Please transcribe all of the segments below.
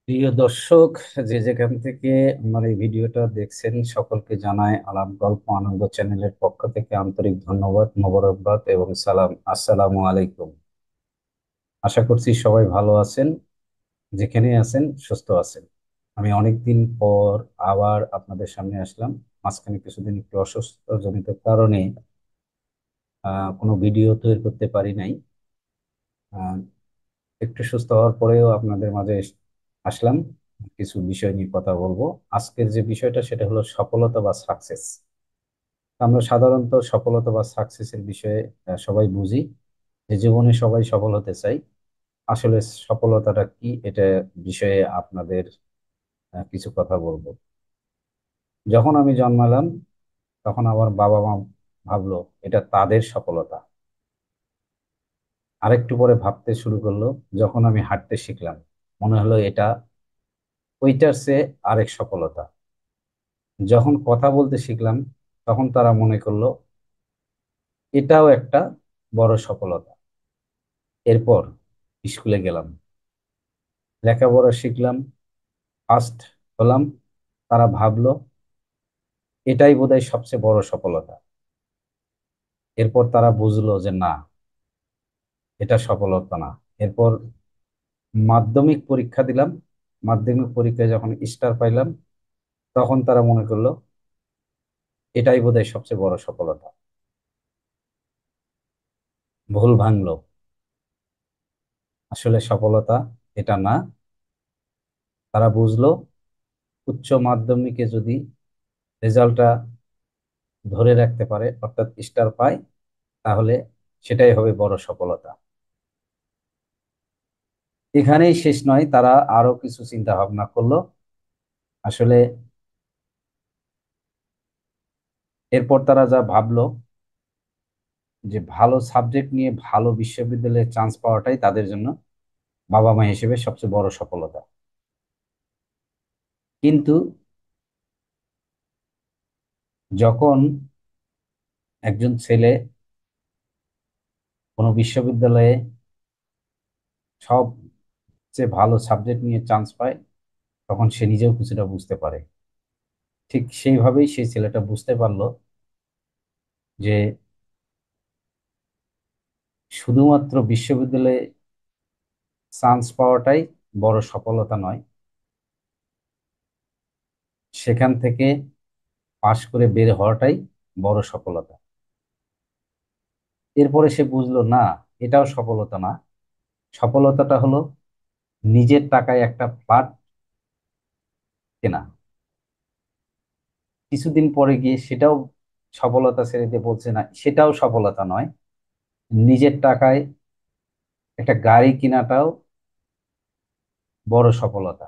প্রিয় দর্শক, যে যেখান থেকে আমার এই ভিডিওটা দেখছেন সকলকে জানাই আলাপ গল্প আনন্দ চ্যানেলের পক্ষ থেকে আন্তরিক ধন্যবাদ, মোবারকবাদ এবং সালাম। আসসালামু আলাইকুম। আশা করছি সবাই ভালো আছেন, যেখানে আছেন সুস্থ আছেন। আমি অনেকদিন পর আবার আপনাদের সামনে আসলাম। মাঝখানে কিছুদিন একটু অসুস্থ জনিত কারণে কোনো ভিডিও তৈরি করতে পারি নাই। আহ, একটু সুস্থ হওয়ার পরেও আপনাদের মাঝে আসলাম, কিছু বিষয় নিয়ে কথা বলবো। আজকের যে বিষয়টা সেটা হলো সফলতা বা সাকসেস। আমরা সাধারণত সফলতা বা সাকসেসের বিষয়ে সবাই বুঝি যে জীবনে সবাই সফল হতে চাই। আসলে সফলতাটা কি, এটা বিষয়ে আপনাদের কিছু কথা বলবো। যখন আমি জন্মালাম তখন আমার বাবা মা ভাবলো এটা তাদের সফলতা। আরেকটু পরে ভাবতে শুরু করলো। যখন আমি হাঁটতে শিখলাম মনে হলো এটা ওইটার চেয়ে আরেক সফলতা। যখন কথা বলতে শিখলাম তখন তারা মনে করলো এটাও একটা বড় সফলতা। এরপর স্কুলে গেলাম, লেখাপড়া শিখলাম, ফার্স্ট হলাম। তারা ভাবলো এটাই বোধহয় সবচেয়ে বড় সফলতা। এরপর তারা বুঝলো যে না, এটা সফলতা না। এরপর মাধ্যমিক পরীক্ষা দিলাম। মাধ্যমিক পরীক্ষায় যখন স্টার পাইলাম তখন তারা মনে করলো এটাই বোধহয় সবচেয়ে বড় সফলতা। ভুল ভাঙলো। আসলে সফলতা এটা না। তারা বুঝলো উচ্চ মাধ্যমিকে যদি রেজাল্টটা ধরে রাখতে পারে, অর্থাৎ স্টার পায়, তাহলে সেটাই হবে বড় সফলতা। এখানেই শেষ নয়, তারা আরো কিছু চিন্তা ভাবনা করলো। আসলে এরপর তারা যা ভাবলো যে ভালো সাবজেক্ট নিয়ে ভালো বিশ্ববিদ্যালয়ে চান্স পাওয়াটাই তাদের জন্য বাবা মা হিসেবে সবচেয়ে বড় সফলতা। কিন্তু যখন একজন ছেলে কোনো বিশ্ববিদ্যালয়ে সবচেয়ে ভালো সাবজেক্ট নিয়ে চান্স পায় তখন সে নিজেও কিছুটা বুঝতে পারে। ঠিক সেইভাবেই সেই ছেলেটা বুঝতে পারলো যে শুধুমাত্র বিশ্ববিদ্যালয়ে চান্স পাওয়াটাই বড় সফলতা নয়, সেখান থেকে পাশ করে বের হওয়াটাই বড় সফলতা। এরপরে সে বুঝলো না, এটাও সফলতা না। সফলতাটা হলো নিজের টাকায় একটা ফ্ল্যাট কেনা। কিছুদিন পরে গিয়ে সেটাও সফলতা ছেড়ে দিয়ে বলছে না, সেটাও সফলতা নয়। নিজের টাকায় একটা গাড়ি কেনাটাও বড় সফলতা।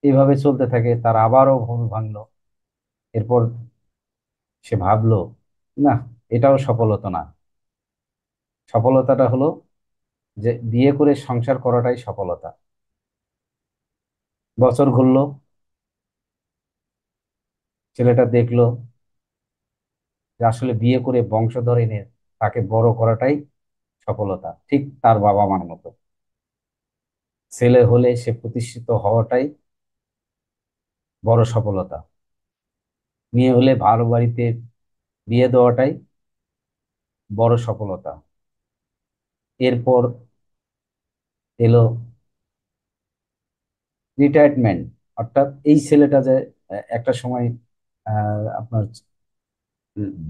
এভাবে চলতে থাকে, তার আবারও ঘুম ভাঙলো। এরপর সে ভাবলো না, এটাও সফলতা না। সফলতাটা হলো যে বিয়ে করে সংসার করাটাই সফলতা। বছর ঘুরলো, ছেলেটা দেখলো যে আসলে বিয়ে করে বংশধর এনে তাকে বড় করাটাই সফলতা, ঠিক তার বাবা মার মতো। ছেলে হলে সে প্রতিষ্ঠিত হওয়াটাই বড় সফলতা। মেয়ে হলে ভালো বাড়িতে বিয়ে দেওয়াটাই বড় সফলতা। এরপর এলো রিটায়ারমেন্ট। অর্থাৎ এই ছেলেটা যে একটা সময় আপনার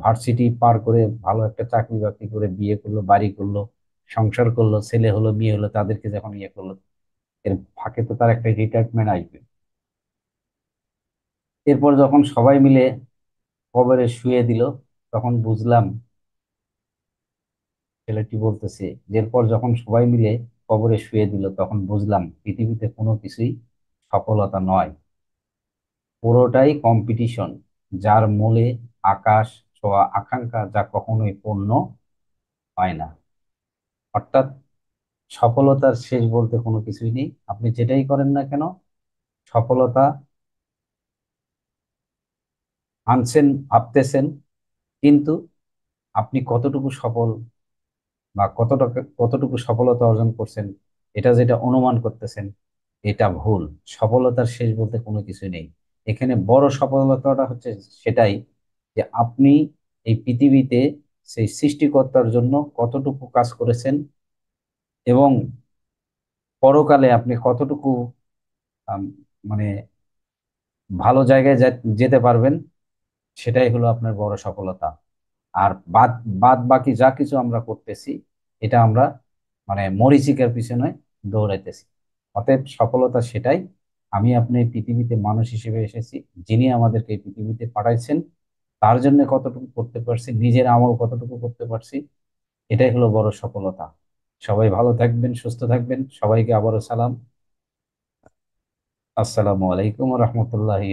ভার্সিটি পার করে ভালো একটা চাকরি বাকরি করে বিয়ে করলো, বাড়ি করলো, সংসার করলো, ছেলে হলো মেয়ে হলো, তাদেরকে যখন ইয়ে করলো, এর ফাঁকে তো তার একটা রিটায়ারমেন্ট আসবে। এরপর যখন সবাই মিলে কবরে শুয়ে দিল তখন বুঝলাম, ছেলেটি বলতেছে যে এরপর যখন সবাই মিলে কবরে শুয়ে দিল তখন বুঝলাম পৃথিবীতে কোনো কিছুই সফলতা নয়, পুরোটাই কম্পিটিশন। যার মূলে আকাশ ছোঁয়া আকাঙ্ক্ষা, যা কখনোই পূর্ণ হয় না। অর্থাৎ সফলতার শেষ বলতে কোনো কিছুই নেই। আপনি যেটাই করেন না কেন, সফলতা আনছেন ভাবতেছেন, কিন্তু আপনি কতটুকু সফল বা কতটুকু সফলতা অর্জন করছেন, এটা যেটা অনুমান করতেছেন, এটা ভুল। সফলতার শেষ বলতে কোনো কিছু নেই। এখানে বড় সফলতাটা হচ্ছে সেটাই যে আপনি এই পৃথিবীতে সেই সৃষ্টিকর্তার জন্য কতটুকু কাজ করেছেন, এবং পরকালে আপনি কতটুকু আম, মানে ভালো জায়গায় যেতে পারবেন, সেটাই হলো আপনার বড় সফলতা। আর বাদ বাদ বাকি যা কিছু আমরা করতেছি, এটা আমরা মরীচিকার পিছনে দৌড়াইতেছি। অতএব সফলতা সেটাই, আমি আপনি এই পৃথিবীতে মানুষ হিসেবে এসেছি, যিনি আমাদেরকে এই পৃথিবীতে পাঠাইছেন তার জন্য কতটুকু করতে পারছি, নিজের আমল কতটুকু করতে পারছি, এটাই হলো বড় সফলতা। সবাই ভালো থাকবেন, সুস্থ থাকবেন। সবাইকে আবারও সালাম। আসসালামু আলাইকুম রহমতুল্লাহি